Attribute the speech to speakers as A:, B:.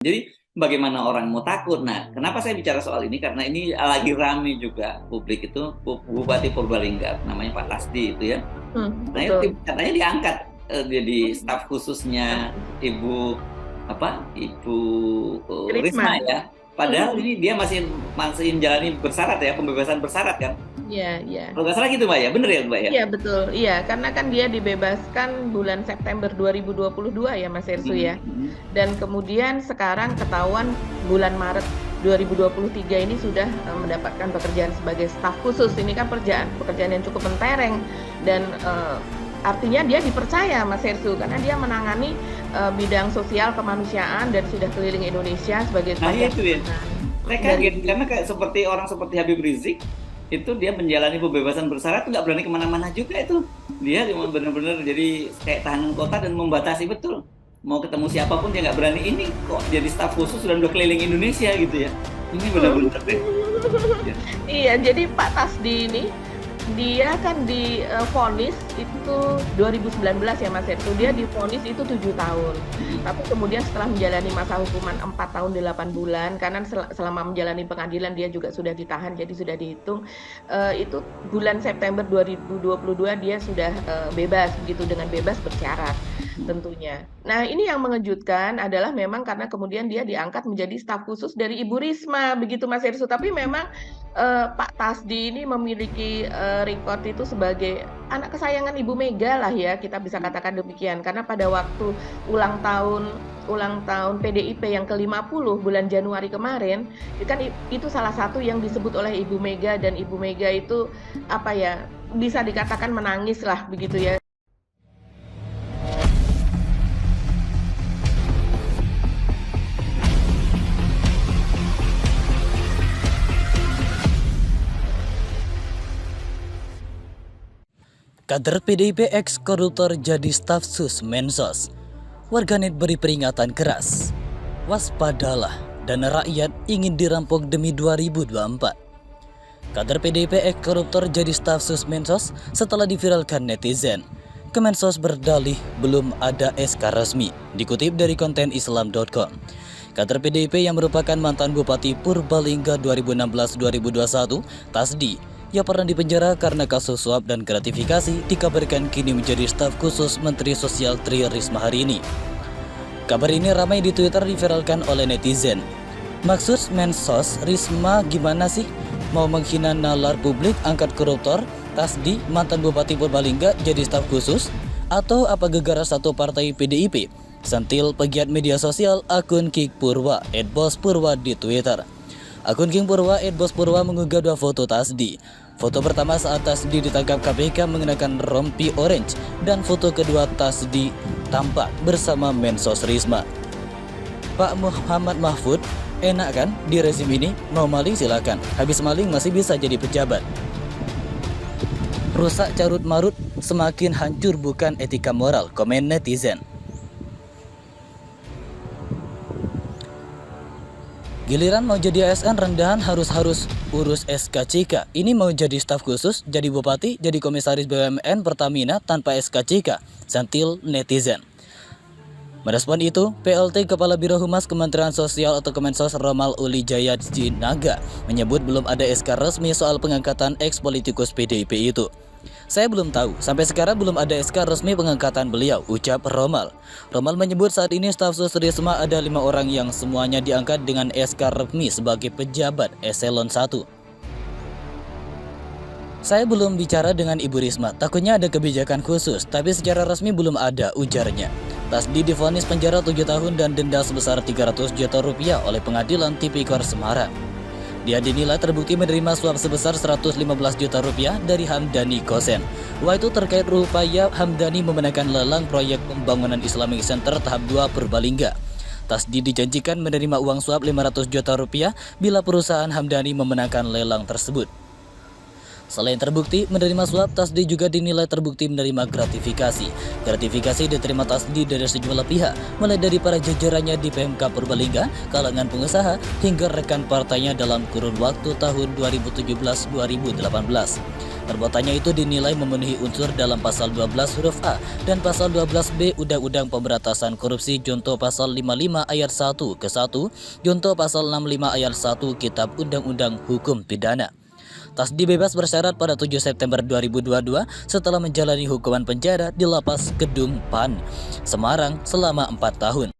A: Jadi bagaimana orang mau takut? Nah, kenapa saya bicara soal ini? Karena ini lagi rame juga publik itu Bupati Purbalingga, namanya Pak Lasdi itu ya. Nah
B: Betul.
A: itu katanya diangkat jadi
B: Hmm,
A: staf khususnya
B: Pasti.
A: Ibu Ibu Risma
B: Risma.
A: ya. Padahal
B: Hmm,
A: ini dia masih masih menjalani bersyarat ya, pembebasan bersyarat kan.
B: Iya, iya.
A: Kalau nggak salah gitu Mbak ya, bener ya Mbak ya?
B: Iya, betul. Iya, karena kan dia dibebaskan bulan September 2022 ya, Mas Hersu ya.
A: Mm-mm.
B: Dan kemudian sekarang ketahuan bulan Maret 2023 ini sudah mendapatkan pekerjaan sebagai staf khusus. Ini kan pekerjaan yang cukup mentereng dan artinya dia dipercaya Mas Hersu karena dia menangani bidang sosial kemanusiaan dan sudah keliling Indonesia sebagai
A: Nah
B: Satgas
A: itu ya.
B: Pangan
A: Saya
B: dari
A: kaget karena kayak seperti orang seperti Habib Rizik itu dia menjalani pembebasan bersyarat nggak berani kemana-mana juga itu. Dia cuma benar-benar jadi kayak tahanan kota dan membatasi betul. Mau ketemu siapapun dia nggak berani. Ini kok jadi staf khusus dan udah keliling Indonesia gitu ya. Ini benar-benar deh. Ya.
B: Iya, jadi Pak Tasdi ini dia kan divonis itu 2019 ya Mas Setu. Dia divonis itu 7 tahun. Tapi kemudian setelah menjalani masa hukuman 4 tahun 8 bulan, karena selama menjalani pengadilan dia juga sudah ditahan, jadi sudah dihitung itu bulan September 2022 dia sudah bebas begitu dengan bebas bersyarat tentunya. Nah, ini yang mengejutkan adalah memang karena kemudian dia diangkat menjadi staf khusus dari Ibu Risma begitu Mas Hersu. Tapi memang Pak Tasdi ini memiliki record itu sebagai anak kesayangan Ibu Mega lah ya, kita bisa katakan demikian. Karena pada waktu ulang tahun PDIP yang ke-50 bulan Januari kemarin, itu salah satu yang disebut oleh Ibu Mega dan Ibu Mega itu apa ya, bisa dikatakan menangis lah begitu ya.
C: Kader PDIP ex-koruptor jadi staf sus Mensos. Warganet beri peringatan keras. Waspadalah, dana rakyat ingin dirampok demi 2024. Kader PDIP ex-koruptor jadi staf sus Mensos setelah diviralkan netizen. Kemensos berdalih belum ada SK resmi, dikutip dari konten islam.com. Kader PDIP yang merupakan mantan Bupati Purbalingga 2016-2021, Tasdi, yang pernah dipenjara karena kasus suap dan gratifikasi, dikabarkan kini menjadi staf khusus Menteri Sosial Tri Risma hari ini. Kabar ini ramai di Twitter diviralkan oleh netizen. Maksud Mensos Risma gimana sih? Mau menghina nalar publik angkat koruptor? Tasdi, mantan Bupati Purbalingga, jadi staf khusus? Atau apa gegara satu partai PDIP? Sentil pegiat media sosial akun Kik Purwa, @bospurwa di Twitter. Akun King Purwa @bospurwa mengunggah dua foto Tasdi. Foto pertama saat Tasdi ditangkap KPK mengenakan rompi orange dan foto kedua Tasdi tampak bersama Mensos Risma. Pak Muhammad Mahfud, enak kan di rezim ini? Mau maling silakan, habis maling masih bisa jadi pejabat. Rusak carut marut, semakin hancur bukan etika moral, komen netizen. Giliran mau jadi ASN rendahan harus urus SKCK. Ini mau jadi staf khusus, jadi bupati, jadi komisaris BUMN Pertamina tanpa SKCK. Sentil netizen. Merespon itu, PLT Kepala Biro Humas Kementerian Sosial atau Kemensos Romal Uli Jaya Jinaga menyebut belum ada SK resmi soal pengangkatan ex-politikus PDIP itu. Saya belum tahu, sampai sekarang belum ada SK resmi pengangkatan beliau, ucap Romal. Romal menyebut saat ini staf sus Risma ada 5 orang yang semuanya diangkat dengan SK resmi sebagai pejabat eselon 1. Saya belum bicara dengan Ibu Risma, takutnya ada kebijakan khusus, tapi secara resmi belum ada, ujarnya. Tasdi divonis penjara 7 tahun dan denda sebesar 300 juta rupiah oleh Pengadilan Tipikor Semarang. Dia dinilai terbukti menerima suap sebesar 115 juta rupiah dari Hamdani Kosen. Wah, itu terkait upaya Hamdani memenangkan lelang proyek pembangunan Islamic Center tahap 2 Purbalingga. Tasdi dijanjikan menerima uang suap 500 juta rupiah bila perusahaan Hamdani memenangkan lelang tersebut. Selain terbukti menerima suap, Tasdi juga dinilai terbukti menerima gratifikasi. Gratifikasi diterima Tasdi dari sejumlah pihak, mulai dari para jajarannya di PMK Purbalingga, kalangan pengusaha, hingga rekan partainya dalam kurun waktu tahun 2017-2018. Perbuatannya itu dinilai memenuhi unsur dalam pasal 12 huruf A dan pasal 12B Undang-Undang Pemberantasan Korupsi Junto pasal 55 ayat 1 ke 1, Junto pasal 65 ayat 1 Kitab Undang-Undang Hukum Pidana. Tasdi bebas bersyarat pada 7 September 2022 setelah menjalani hukuman penjara di Lapas Kedung PAN, Semarang selama 4 tahun.